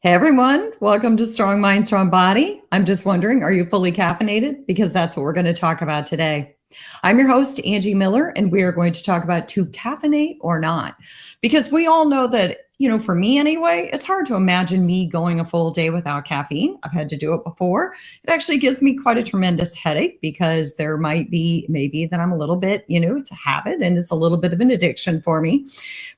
Hey everyone, welcome to Strong Mind, Strong Body. I'm just wondering, are you fully caffeinated? Because that's what we're going to talk about today. I'm your host, Angie Miller, and we are going to talk about to caffeinate or not. Because we all know that, for me anyway, it's hard to imagine me going a full day without caffeine. I've had to do it before. It actually gives me quite a tremendous headache because there might be maybe that I'm a little bit, it's a habit and it's a little bit of an addiction for me.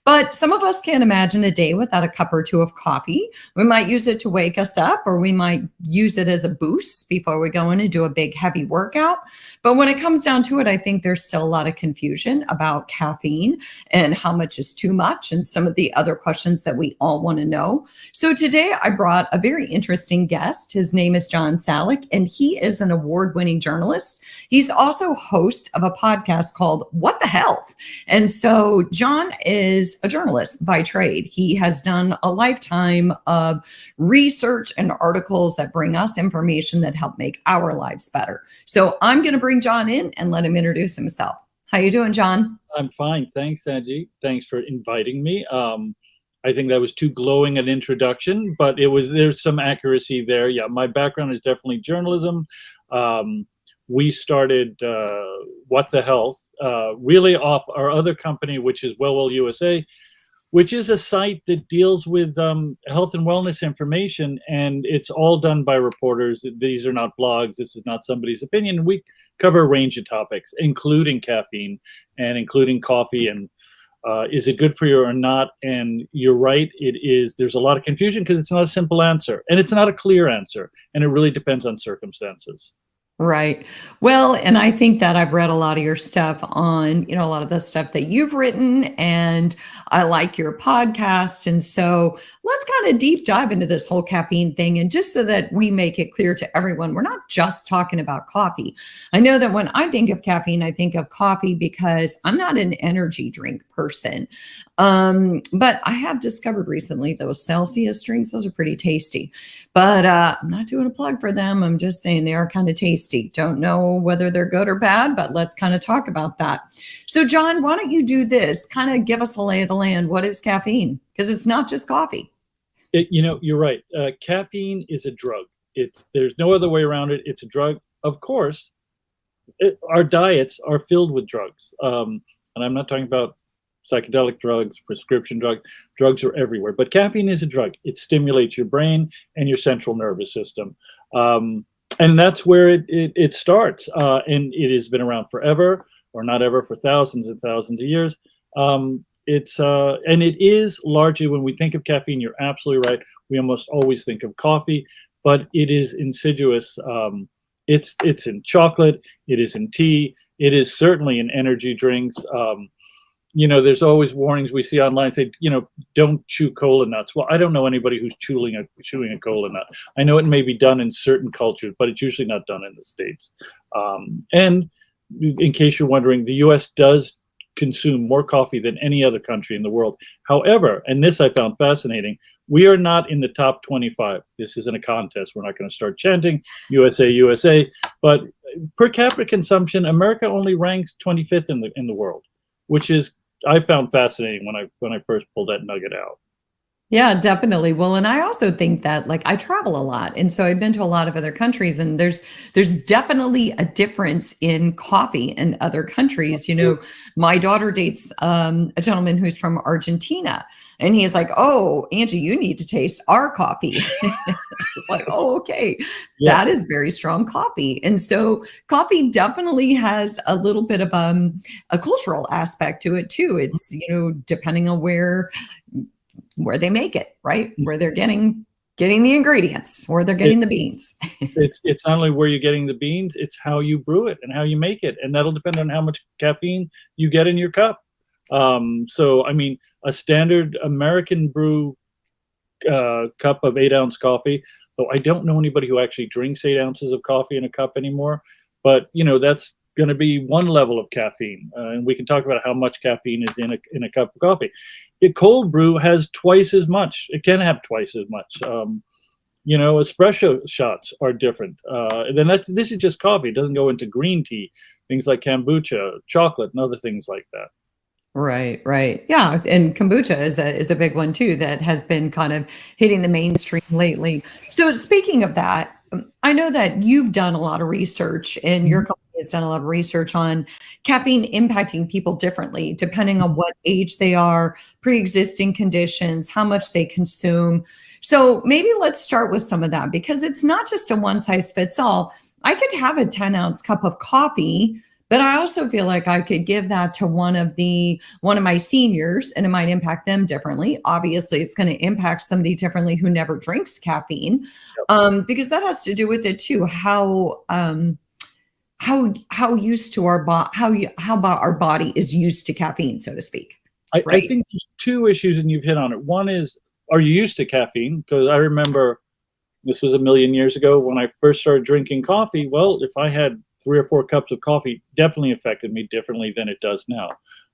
But some of us can't imagine a day without a cup or two of coffee. We might use it to wake us up, or we might use it as a boost before we go in and do a big heavy workout. But when it comes down to it, I think there's still a lot of confusion about caffeine and how much is too much and some of the other questions that we all want to know. So today I brought a very interesting guest. His name is John Salak, and he is an award-winning journalist. He's also host of a podcast called What the Health. And so John is a journalist by trade. He has done a lifetime of research and articles that bring us information that help make our lives better. So I'm going to bring John in and let him introduce himself. How you doing, John? I'm fine. Thanks, Angie. Thanks for inviting me. I think that was too glowing an introduction, but there's some accuracy there. Yeah, my background is definitely journalism. We started What the Health really off our other company, which is Well USA, which is a site that deals with health and wellness information, and it's all done by reporters. These are not blogs. This is not somebody's opinion. We cover a range of topics, including caffeine and including coffee, and is it good for you or not? And you're right, it is. There's a lot of confusion because it's not a simple answer, and it's not a clear answer, and it really depends on circumstances. Right. Well, and I think that I've read a lot of your stuff on, a lot of the stuff that you've written, and I like your podcast. And so let's kind of deep dive into this whole caffeine thing. And just so that we make it clear to everyone, we're not just talking about coffee. I know that when I think of caffeine, I think of coffee because I'm not an energy drink person. But I have discovered recently those Celsius drinks, those are pretty tasty. But I'm not doing a plug for them. I'm just saying they are kind of tasty. Don't know whether they're good or bad, but let's kind of talk about that. So, John, why don't you do this? Kind of give us a lay of the land. What is caffeine? Because it's not just coffee. You're right. Caffeine is a drug. There's no other way around it. It's a drug. Of course, our diets are filled with drugs. And I'm not talking about psychedelic drugs, prescription drugs. Drugs are everywhere. But caffeine is a drug. It stimulates your brain and your central nervous system. And that's where it starts. And it has been around forever, or not ever, for thousands and thousands of years. And it is largely, when we think of caffeine, you're absolutely right. We almost always think of coffee, but it is insidious. It's in chocolate. It is in tea. It is certainly in energy drinks. There's always warnings we see online say, don't chew cola nuts. Well, I don't know anybody who's chewing a cola nut. I know it may be done in certain cultures, but it's usually not done in the States. And in case you're wondering, the U.S. does consume more coffee than any other country in the world. However, and this I found fascinating, we are not in the top 25. This isn't a contest. We're not going to start chanting USA, USA. But per capita consumption, America only ranks 25th in the world, which is, I found fascinating when I first pulled that nugget out. Yeah, definitely. Well, and I also think that I travel a lot. And so I've been to a lot of other countries, and there's definitely a difference in coffee in other countries. My daughter dates a gentleman who's from Argentina, and he's like, "Oh, Angie, you need to taste our coffee." It's like, "Oh, okay. Yeah. That is very strong coffee." And so coffee definitely has a little bit of a cultural aspect to it too. It's, depending on where they make it, right? Where they're getting the ingredients, where they're getting the beans. It's not only where you're getting the beans, it's how you brew it and how you make it. And that'll depend on how much caffeine you get in your cup. So, I mean, a standard American brew cup of 8-ounce coffee, though I don't know anybody who actually drinks 8 ounces of coffee in a cup anymore. But, that's going to be one level of caffeine. And we can talk about how much caffeine is in a cup of coffee. A cold brew has twice as much. It can have twice as much. Espresso shots are different. This is just coffee. It doesn't go into green tea, things like kombucha, chocolate, and other things like that. Right, right. Yeah, and kombucha is a big one too that has been kind of hitting the mainstream lately. So speaking of that, I know that you've done a lot of research and your Mhm. company has done a lot of research on caffeine impacting people differently depending on what age they are, pre-existing conditions, how much they consume. So maybe let's start with some of that because it's not just a one size fits all. I could have a 10-ounce cup of coffee, but I also feel like I could give that to one of my seniors and it might impact them differently. Obviously, it's going to impact somebody differently who never drinks caffeine, Yep. because that has to do with it too. How used to how about our body is used to caffeine, so to speak, I right? think there's two issues, and you've hit on it. One is, are you used to caffeine? Because I remember this was a million years ago when I first started drinking coffee. Well, if I had 3 or 4 cups of coffee, definitely affected me differently than it does now.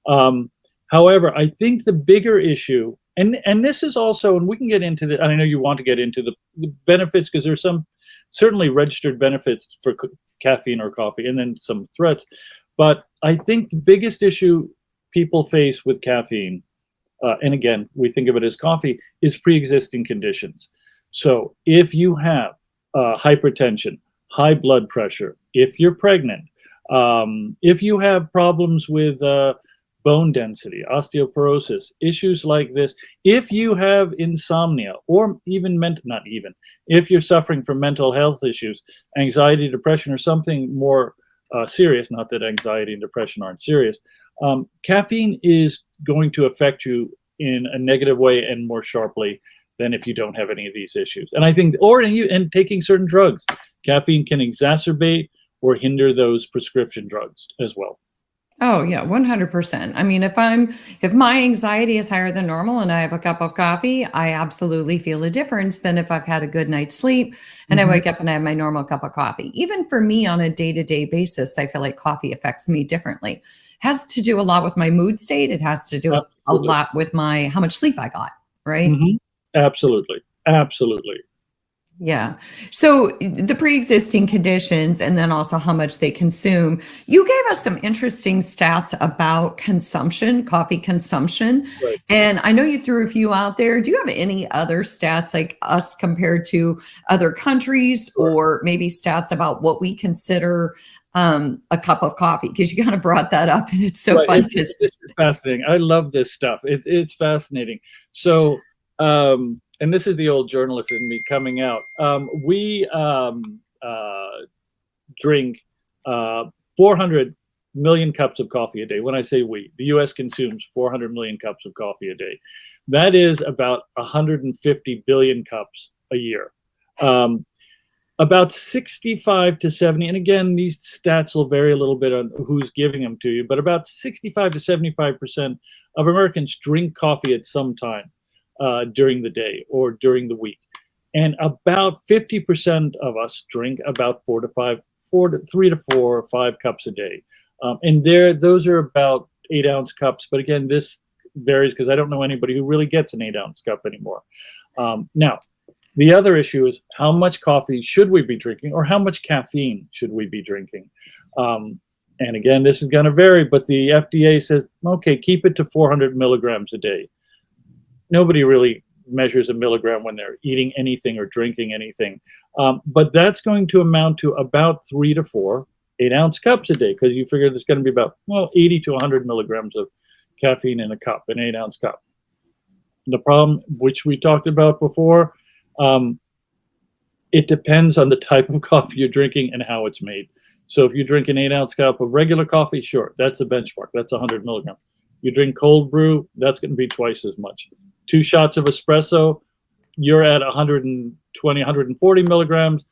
Um, However, I think the bigger issue, and this is also, and we can get into the, and I know you want to get into the benefits because there's some certainly registered benefits for caffeine or coffee, and then some threats. But I think the biggest issue people face with caffeine, and again, we think of it as coffee, is pre-existing conditions. So if you have hypertension, high blood pressure, if you're pregnant, if you have problems with bone density, osteoporosis, issues like this, if you have insomnia, or even not even, if you're suffering from mental health issues, anxiety, depression, or something more serious, not that anxiety and depression aren't serious, caffeine is going to affect you in a negative way and more sharply than if you don't have any of these issues. And I think, and taking certain drugs, caffeine can exacerbate or hinder those prescription drugs as well. Oh yeah, 100%. I mean, if my anxiety is higher than normal and I have a cup of coffee, I absolutely feel a difference than if I've had a good night's sleep and I Mhm. wake up and I have my normal cup of coffee. Even for me on a day-to-day basis, I feel like coffee affects me differently. Has to do a lot with my mood state. It has to do a Absolutely. lot with my how much sleep I got, right? Mhm. Absolutely. Absolutely. Yeah. So the pre-existing conditions and then also how much they consume. You gave us some interesting stats about consumption, coffee consumption. Right. And I know you threw a few out there. Do you have any other stats like us compared to other countries Sure. or maybe stats about what we consider a cup of coffee? Because you kind of brought that up and it's so Right. funny because This is fascinating. I love this stuff. It's fascinating. So, and this is the old journalist in me coming out. We drink 400 million cups of coffee a day. When I say we, the US consumes 400 million cups of coffee a day. That is about 150 billion cups a year. Um, about 65 to 70, and again, these stats will vary a little bit on who's giving them to you, but about 65 to 75% of Americans drink coffee at some time during the day or during the week. And about 50% of us drink about 3 to 4 or 5 cups a day. And those are about 8-ounce cups. But again, this varies because I don't know anybody who really gets an 8-ounce cup anymore. Now, the other issue is how much coffee should we be drinking or how much caffeine should we be drinking? And again, this is going to vary, but the FDA says, okay, keep it to 400 milligrams a day. Nobody really measures a milligram when they're eating anything or drinking anything. But that's going to amount to about 3 to 4 8-ounce cups a day because you figure there's going to be about, 80 to 100 milligrams of caffeine in a cup, an 8-ounce cup. The problem, which we talked about before, um, it depends on the type of coffee you're drinking and how it's made. So if you drink an 8-ounce cup of regular coffee, sure, that's a benchmark. That's 100 milligrams. You drink cold brew, that's going to be twice as much. 2 shots of espresso, you're at 120, 140 milligrams.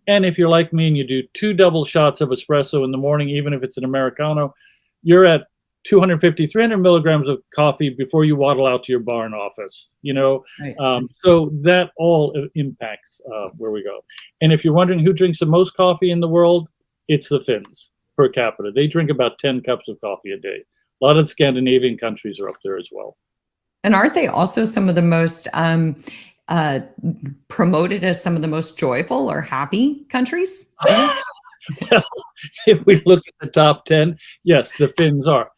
And if you're like me and you do 2 double shots of espresso in the morning, even if it's an Americano, you're at 250, 300 milligrams of coffee before you waddle out to your barn office, right. So that all impacts where we go. And if you're wondering who drinks the most coffee in the world, it's the Finns per capita. They drink about 10 cups of coffee a day. A lot of Scandinavian countries are up there as well. And aren't they also some of the most uh, promoted as some of the most joyful or happy countries? Is it? Well, if we look at the top 10, yes, the Finns are.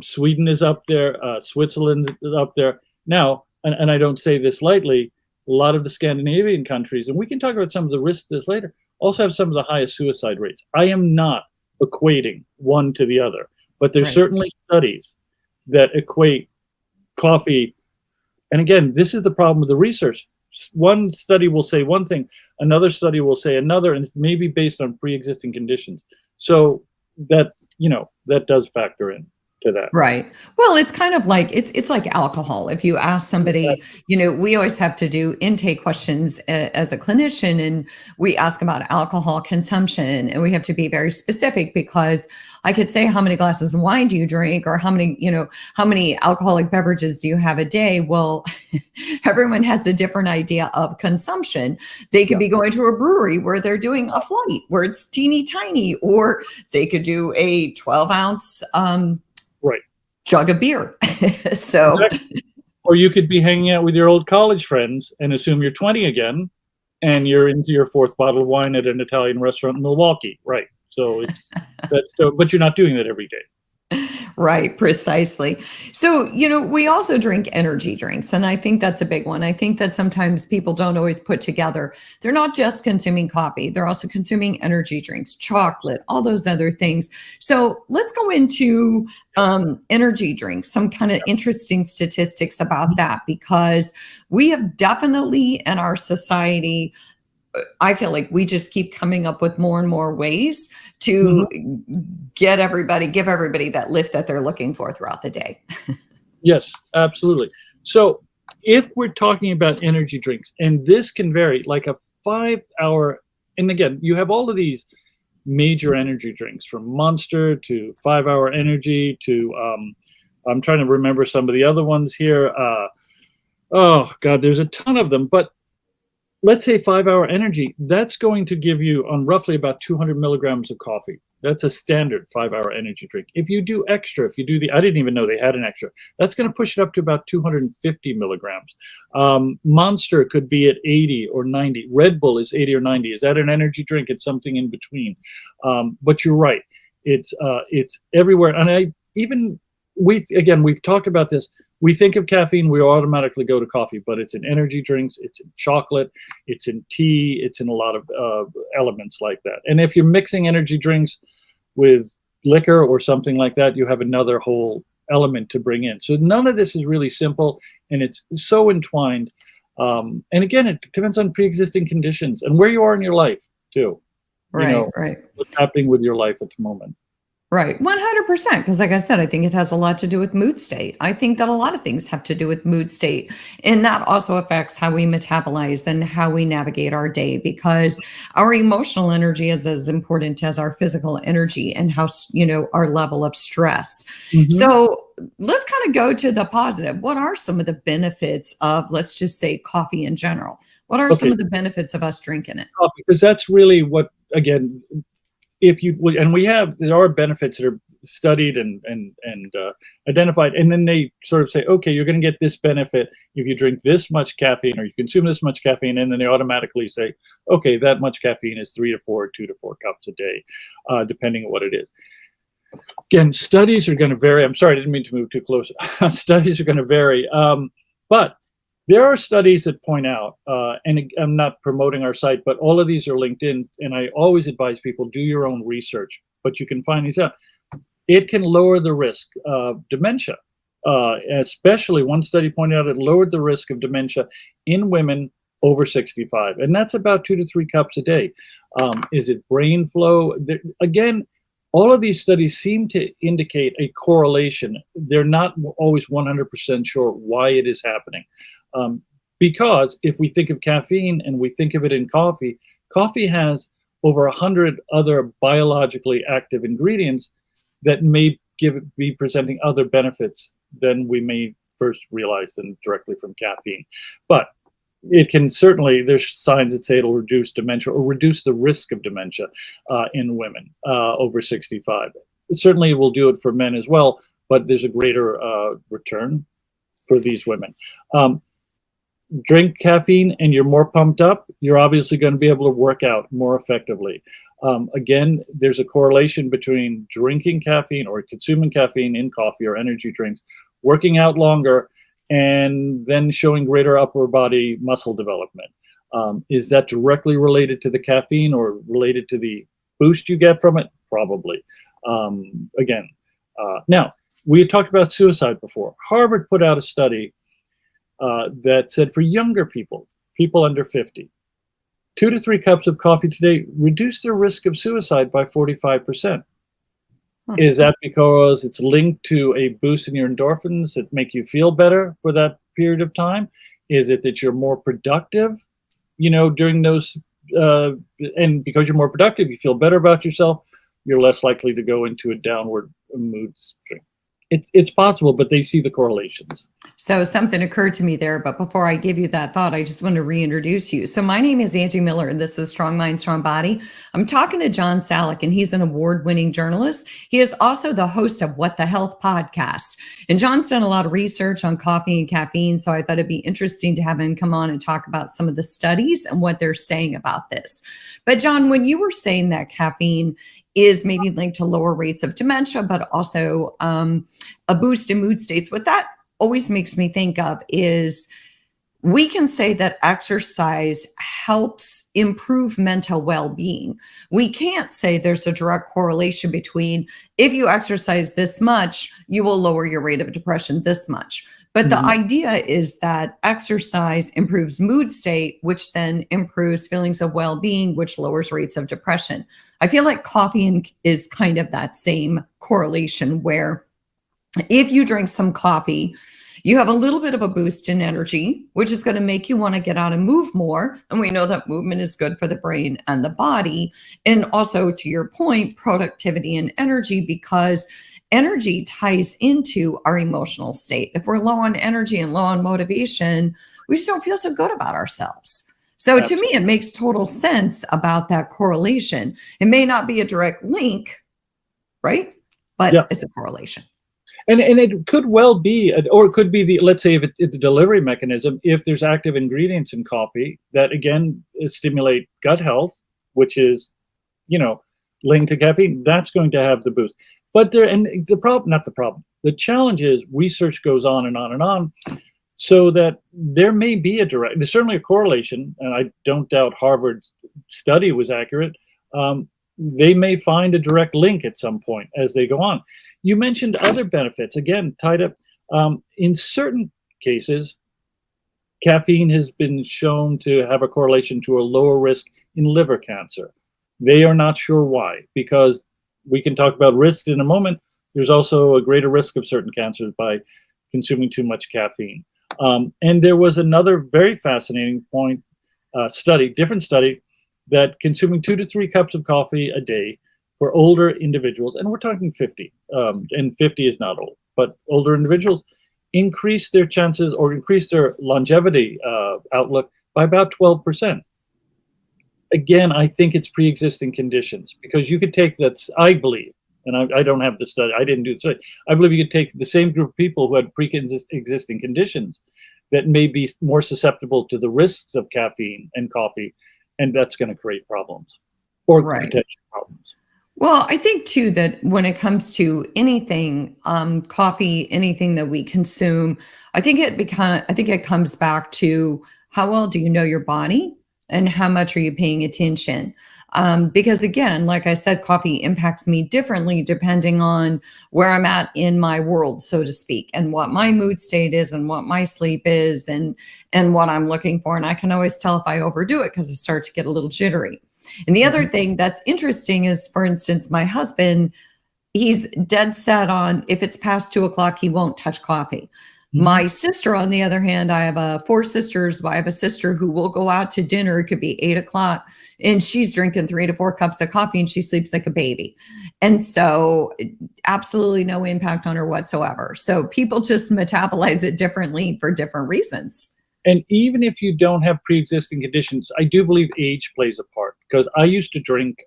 Sweden is up there. Switzerland is up there. Now, and I don't say this lightly, a lot of the Scandinavian countries, and we can talk about some of the risks of this later, also have some of the highest suicide rates. I am not equating one to the other, but there's Right. certainly studies that equate coffee. And again, this is the problem with the research. One study will say one thing, another study will say another, and it's maybe based on pre-existing conditions. So that, that does factor in to that. Right. Well, it's kind of like it's like alcohol. If you ask somebody, we always have to do intake questions as a clinician, and we ask about alcohol consumption, and we have to be very specific because I could say, how many glasses of wine do you drink, or how many alcoholic beverages do you have a day? Well, everyone has a different idea of consumption. They could be going to a brewery where they're doing a flight where it's teeny tiny, or they could do a 12-ounce right jug of beer. So exactly. Or you could be hanging out with your old college friends and assume you're 20 again, and you're into your fourth bottle of wine at an Italian restaurant in Milwaukee, right? So but you're not doing that every day. Right, precisely. So, we also drink energy drinks, and I think that's a big one. I think that sometimes people don't always put together. They're not just consuming coffee, they're also consuming energy drinks, chocolate, all those other things. So let's go into energy drinks, some kind of interesting statistics about that, because we have definitely in our society, I feel like we just keep coming up with more and more ways to give everybody that lift that they're looking for throughout the day. Yes, absolutely. So if we're talking about energy drinks, and this can vary, like a 5-hour, and again, you have all of these major energy drinks from Monster to 5-Hour Energy to, I'm trying to remember some of the other ones here. Oh God, there's a ton of them, but let's say 5-Hour Energy, that's going to give you on roughly about 200 milligrams of coffee. That's a standard 5-Hour Energy drink. If you do extra, I didn't even know they had an extra, that's going to push it up to about 250 milligrams. Monster could be at 80 or 90. Red Bull is 80 or 90. Is that an energy drink? It's something in between. But you're right. It's everywhere. And we've talked about this. We think of caffeine, we automatically go to coffee, but it's in energy drinks, it's in chocolate, it's in tea, it's in a lot of elements like that. And if you're mixing energy drinks with liquor or something like that, you have another whole element to bring in. So none of this is really simple, and it's so entwined. And again, it depends on pre-existing conditions and where you are in your life too. Right. What's happening with your life at the moment. Right. 100%. Because like I said, I think it has a lot to do with mood state. I think that a lot of things have to do with mood state. And that also affects how we metabolize and how we navigate our day, because our emotional energy is as important as our physical energy and how, our level of stress. So let's kind of go to the positive. What are some of the benefits of, let's just say, coffee in general? What are some of the benefits of us drinking it? Coffee, because that's really what, again, there are benefits that are studied and identified, and then they sort of say, okay, you're going to get this benefit if you drink this much caffeine or you consume this much caffeine, and then they automatically say, okay, that much caffeine is 2 to 4 cups a day, depending on what it is. Again, studies are going to vary. I'm sorry, I didn't mean to move too close. Studies are going to vary, but there are studies that point out, and I'm not promoting our site, but all of these are linked in, and I always advise people do your own research, but you can find these out. It can lower the risk of dementia. Especially one study pointed out it lowered the risk of dementia in women over 65, and that's about 2 to 3 cups a day. Is it brain flow? Again, all of these studies seem to indicate a correlation. They're not always 100% sure why it is happening. Because if we think of caffeine and we think of it in coffee, coffee has over 100 other biologically active ingredients that may be presenting other benefits than we may first realize than directly from caffeine. But it can certainly, there's signs that say it'll reduce dementia or reduce the risk of dementia in women over 65. Certainly it will do it for men as well, but there's a greater return for these women. Drink caffeine and you're more pumped up, you're obviously going to be able to work out more effectively. Again, there's a correlation between drinking caffeine or consuming caffeine in coffee or energy drinks, working out longer, and then showing greater upper body muscle development. Is that directly related to the caffeine or related to the boost you get from it? Probably. Again, now we had talked about suicide before. Harvard put out a study that said for younger people, people under 50, 2 to 3 cups of coffee today reduce their risk of suicide by 45%. Is that because it's linked to a boost in your endorphins that make you feel better for that period of time? Is it that you're more productive, during those, and because you're more productive, you feel better about yourself, you're less likely to go into a downward mood string. It's possible, but they see the correlations. So something occurred to me there, but before I give you that thought, I just want to reintroduce you. So my name is Angie Miller, and this is Strong Mind, Strong Body. I'm talking to John Salak, and he's an award-winning journalist. He is also the host of What the Health podcast. And John's done a lot of research on coffee and caffeine, so I thought it'd be interesting to have him come on and talk about some of the studies and what they're saying about this. But John, when you were saying that caffeine is maybe linked to lower rates of dementia, but also a boost in mood states, what that always makes me think of is we can say that exercise helps improve mental well-being. We can't say there's a direct correlation between if you exercise this much, you will lower your rate of depression this much. But the idea is that exercise improves mood state, which then improves feelings of well-being, which lowers rates of depression. I feel like coffee is kind of that same correlation where if you drink some coffee, you have a little bit of a boost in energy, which is going to make you want to get out and move more. And we know that movement is good for the brain and the body. And also, to your point, productivity and energy, because energy ties into our emotional state. If we're low on energy and low on motivation, we just don't feel so good about ourselves. So to me, it makes total sense about that correlation. It may not be a direct link, right? But it's a correlation. And it could well be, or it could be let's say if it's the delivery mechanism, if there's active ingredients in coffee that again stimulate gut health, which is, linked to caffeine, that's going to have the boost. But the challenge is research goes on and on and on, so that there's certainly a correlation, and I don't doubt Harvard's study was accurate. They may find a direct link at some point as they go on. You mentioned other benefits, again, tied up. In certain cases, caffeine has been shown to have a correlation to a lower risk in liver cancer. They are not sure why, because we can talk about risks in a moment. There's also a greater risk of certain cancers by consuming too much caffeine. And there was another very fascinating different study, that consuming 2 to 3 cups of coffee a day for older individuals, and we're talking 50, and 50 is not old, but older individuals increase their chances or increase their longevity outlook by about 12%. Again, I think it's pre-existing conditions, because you could take that, I believe, and I don't have the study, I didn't do the study, I believe you could take the same group of people who had pre-existing conditions that may be more susceptible to the risks of caffeine and coffee, and that's going to create problems or potential problems. Well, I think too that when it comes to anything, coffee, anything that we consume, I think it comes back to how well do you know your body and how much are you paying attention? Because again, like I said, coffee impacts me differently depending on where I'm at in my world, so to speak, and what my mood state is and what my sleep is and what I'm looking for. And I can always tell if I overdo it because I start to get a little jittery. And the other thing that's interesting is, for instance, my husband, he's dead set on if it's past 2:00, he won't touch coffee. My sister, on the other hand, I have 4 sisters. I have a sister who will go out to dinner. It could be 8:00 and she's drinking 3 to 4 cups of coffee and she sleeps like a baby. And so absolutely no impact on her whatsoever. So people just metabolize it differently for different reasons. And even if you don't have pre-existing conditions, I do believe age plays a part, because I used to drink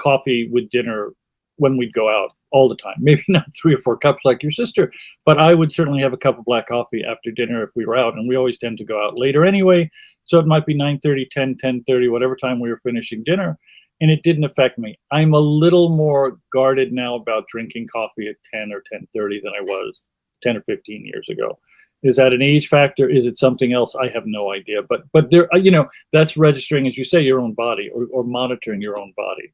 coffee with dinner when we'd go out all the time. Maybe not 3 or 4 cups like your sister, but I would certainly have a cup of black coffee after dinner if we were out, and we always tend to go out later anyway. So it might be 9:30, 10, 10:30, whatever time we were finishing dinner. and it didn't affect me. I'm a little more guarded now about drinking coffee at 10 or 10:30 than I was 10 or 15 years ago. Is that an age factor? Is it something else? I have no idea. But there, that's registering, as you say, your own body, or monitoring your own body.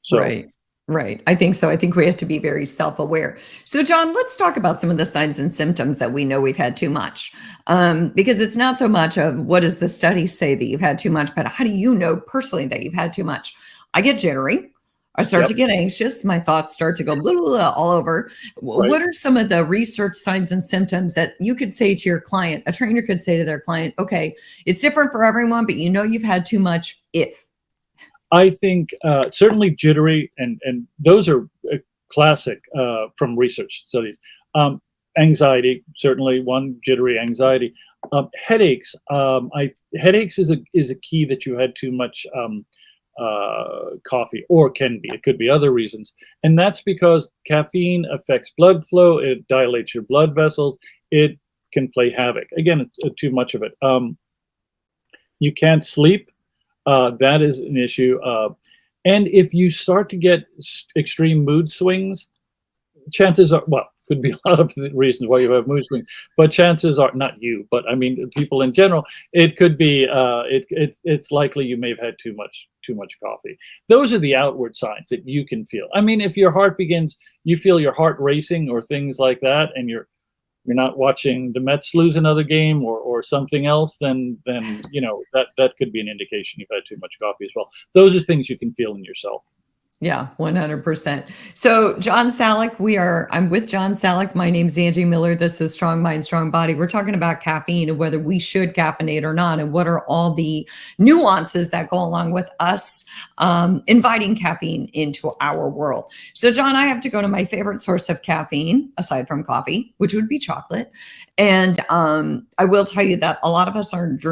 So Right. Right. I think so. I think we have to be very self-aware. So, John, let's talk about some of the signs and symptoms that we know we've had too much. Because it's not so much of what does the study say that you've had too much, but how do you know personally that you've had too much? I get jittery. I start Yep. to get anxious. My thoughts start to go blah, blah, blah, all over. Right. What are some of the research signs and symptoms that you could say to your client, a trainer could say to their client, okay, it's different for everyone, but you know you've had too much if. I think certainly jittery, and those are classic from research studies. Anxiety, certainly one, jittery anxiety. Headaches. Headaches is a key that you had too much coffee, or can be. It could be other reasons, and that's because caffeine affects blood flow. It dilates your blood vessels. It can play havoc. Again, it's too much of it. You can't sleep. That is an issue. And if you start to get extreme mood swings, chances are, well, could be a lot of reasons why you have mood swings, but chances are, not you, but I mean people in general, it could be it's likely you may have had too much coffee. Those are the outward signs that you can feel. I mean, if your heart begins, you feel your heart racing or things like that, and you're not watching the Mets lose another game or something else, then that could be an indication you've had too much coffee as well. Those are things you can feel in yourself. Yeah, 100%. So, John Salak, I'm with John Salak. My name's Angie Miller. This is Strong Mind, Strong Body. We're talking about caffeine and whether we should caffeinate or not, and what are all the nuances that go along with us inviting caffeine into our world. So, John, I have to go to my favorite source of caffeine, aside from coffee, which would be chocolate. And I will tell you that a lot of us aren't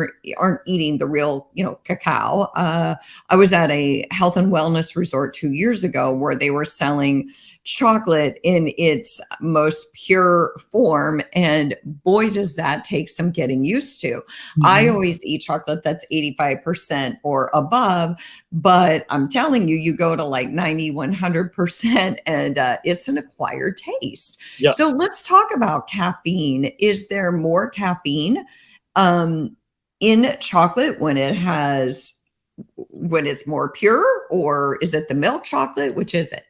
eating the real, cacao. I was at a health and wellness resort 2 years ago where they were selling chocolate in its most pure form. And boy, does that take some getting used to. Mm-hmm. I always eat chocolate that's 85% or above, but I'm telling you, you go to like 90, 100%, and it's an acquired taste. Yeah. So let's talk about caffeine. Is there more caffeine in chocolate when it's more pure, or is it the milk chocolate? Which is it?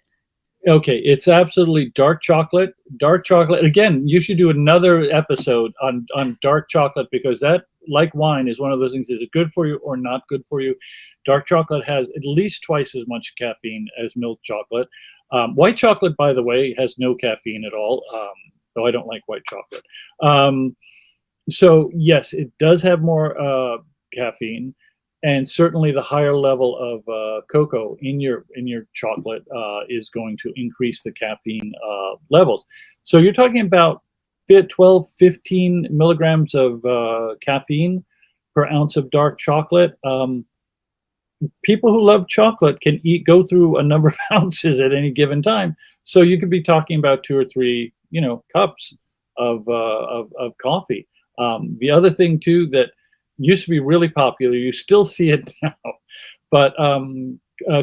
Okay, it's absolutely dark chocolate. Dark chocolate. Again, you should do another episode on dark chocolate, because that, like wine, is one of those things. Is it good for you or not good for you? Dark chocolate has at least twice as much caffeine as milk chocolate. White chocolate, by the way, has no caffeine at all, though I don't like white chocolate. So yes, it does have more caffeine. And certainly the higher level of cocoa in your chocolate is going to increase the caffeine levels. So you're talking about 12, 15 milligrams of caffeine per ounce of dark chocolate. People who love chocolate can go through a number of ounces at any given time. So you could be talking about 2 or 3, cups of coffee. The other thing too that used to be really popular, you still see it now, but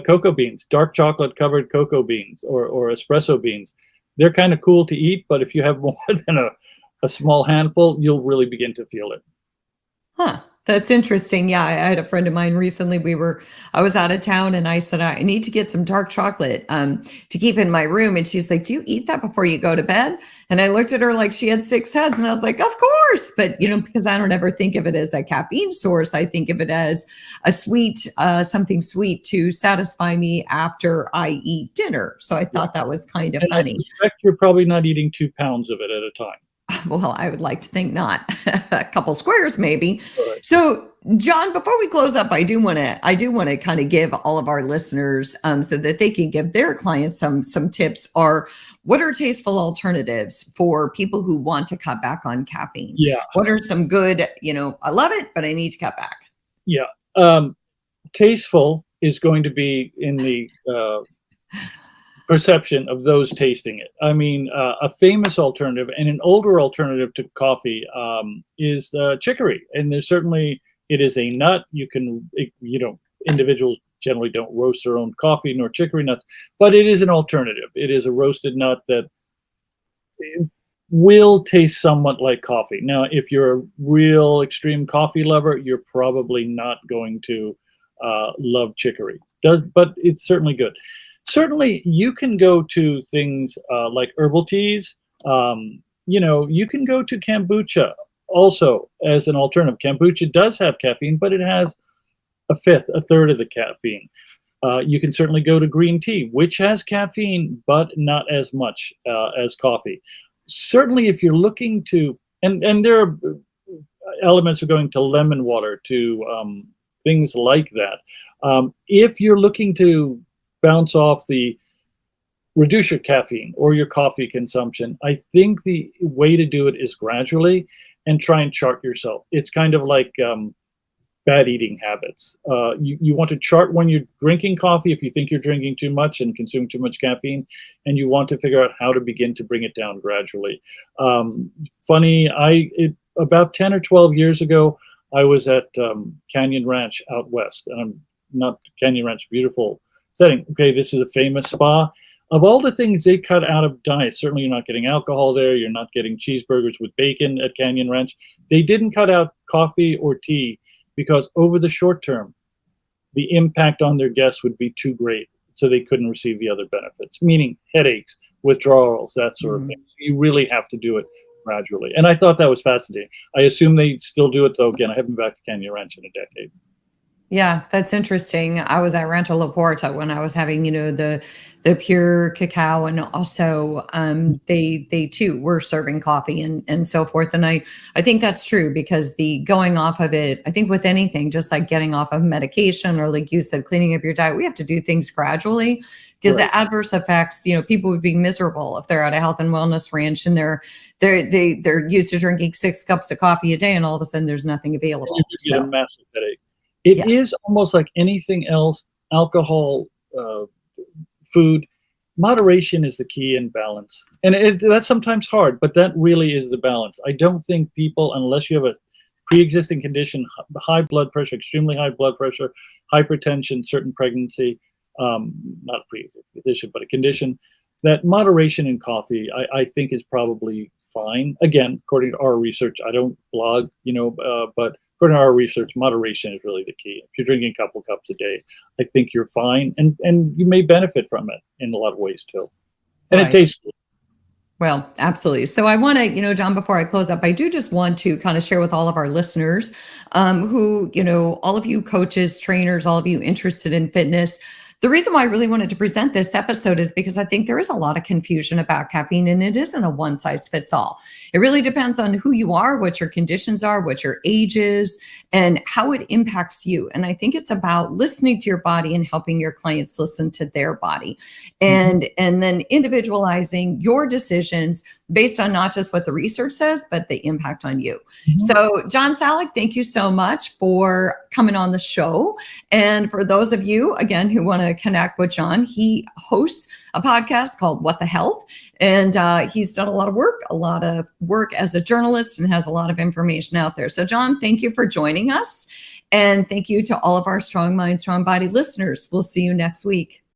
cocoa beans, dark chocolate covered cocoa beans or espresso beans, they're kind of cool to eat, but if you have more than a small handful, you'll really begin to feel it. Huh. That's interesting. Yeah, I had a friend of mine recently. I was out of town, and I said, I need to get some dark chocolate to keep in my room. And she's like, do you eat that before you go to bed? And I looked at her like she had 6 heads, and I was like, of course. But, because I don't ever think of it as a caffeine source, I think of it as a sweet, something sweet to satisfy me after I eat dinner. So I thought that was kind of funny. I suspect you're probably not eating 2 pounds of it at a time. Well, I would like to think not. A couple squares, maybe. Right. So, John, before we close up, I do want to kind of give all of our listeners so that they can give their clients some tips. Or what are tasteful alternatives for people who want to cut back on caffeine? Yeah. What are some good? I love it, but I need to cut back. Yeah. Tasteful is going to be in the perception of those tasting it. I mean, a famous alternative and an older alternative to coffee is chicory, and there's certainly, it is a nut. You can, individuals generally don't roast their own coffee nor chicory nuts, but it is an alternative. It is a roasted nut that will taste somewhat like coffee. Now, if you're a real extreme coffee lover, you're probably not going to love chicory. But it's certainly good. Certainly, you can go to things like herbal teas. You can go to kombucha also as an alternative. Kombucha does have caffeine, but it has a third of the caffeine. You can certainly go to green tea, which has caffeine, but not as much as coffee. Certainly, if you're looking to, and there are elements of going to lemon water, to things like that. If you're looking to bounce off reduce your caffeine or your coffee consumption, I think the way to do it is gradually and try and chart yourself. It's kind of like bad eating habits. You want to chart when you're drinking coffee if you think you're drinking too much and consume too much caffeine, and you want to figure out how to begin to bring it down gradually. About 10 or 12 years ago, I was at Canyon Ranch out west, and I'm not Canyon Ranch, beautiful setting. Okay, this is a famous spa. Of all the things they cut out of diet, certainly you're not getting alcohol there, you're not getting cheeseburgers with bacon at Canyon Ranch. They didn't cut out coffee or tea because over the short term, the impact on their guests would be too great, so they couldn't receive the other benefits, meaning headaches, withdrawals, that sort of thing. So you really have to do it gradually. And I thought that was fascinating. I assume they still do it, though. Again, I haven't been back to Canyon Ranch in a decade. Yeah, that's interesting. I was at Rancho La Porta when I was having, the pure cacao, and also they too were serving coffee and so forth. And I think that's true, because the going off of it, I think with anything, just like getting off of medication or, like you said, cleaning up your diet, we have to do things gradually, because Right. the adverse effects, people would be miserable if they're at a health and wellness ranch and they're used to drinking 6 cups of coffee a day, and all of a sudden there's nothing available. You get a So massive headache. It yeah. is almost like anything else, alcohol, food. Moderation is the key in balance. And that's sometimes hard, but that really is the balance. I don't think people, unless you have a pre-existing condition, high blood pressure, extremely high blood pressure, hypertension, certain pregnancy, not a pre-existing condition, but a condition, that moderation in coffee, I think is probably fine. Again, according to our research, I don't blog, but according to our research, moderation is really the key. If you're drinking a couple cups a day, I think you're fine, and you may benefit from it in a lot of ways too. And it Right. tastes good. Well, absolutely. So I want to, John, before I close up, I do just want to kind of share with all of our listeners who, all of you coaches, trainers, all of you interested in fitness. The reason why I really wanted to present this episode is because I think there is a lot of confusion about caffeine, and it isn't a one size fits all. It really depends on who you are, what your conditions are, what your age is, and how it impacts you. And I think it's about listening to your body and helping your clients listen to their body, and then individualizing your decisions based on not just what the research says, but the impact on you. So, John Salak, thank you so much for coming on the show. And for those of you, again, who want to connect with John, he hosts a podcast called What the Health. And he's done a lot of work as a journalist, and has a lot of information out there. So, John, thank you for joining us. And thank you to all of our Strong Mind, Strong Body listeners. We'll see you next week.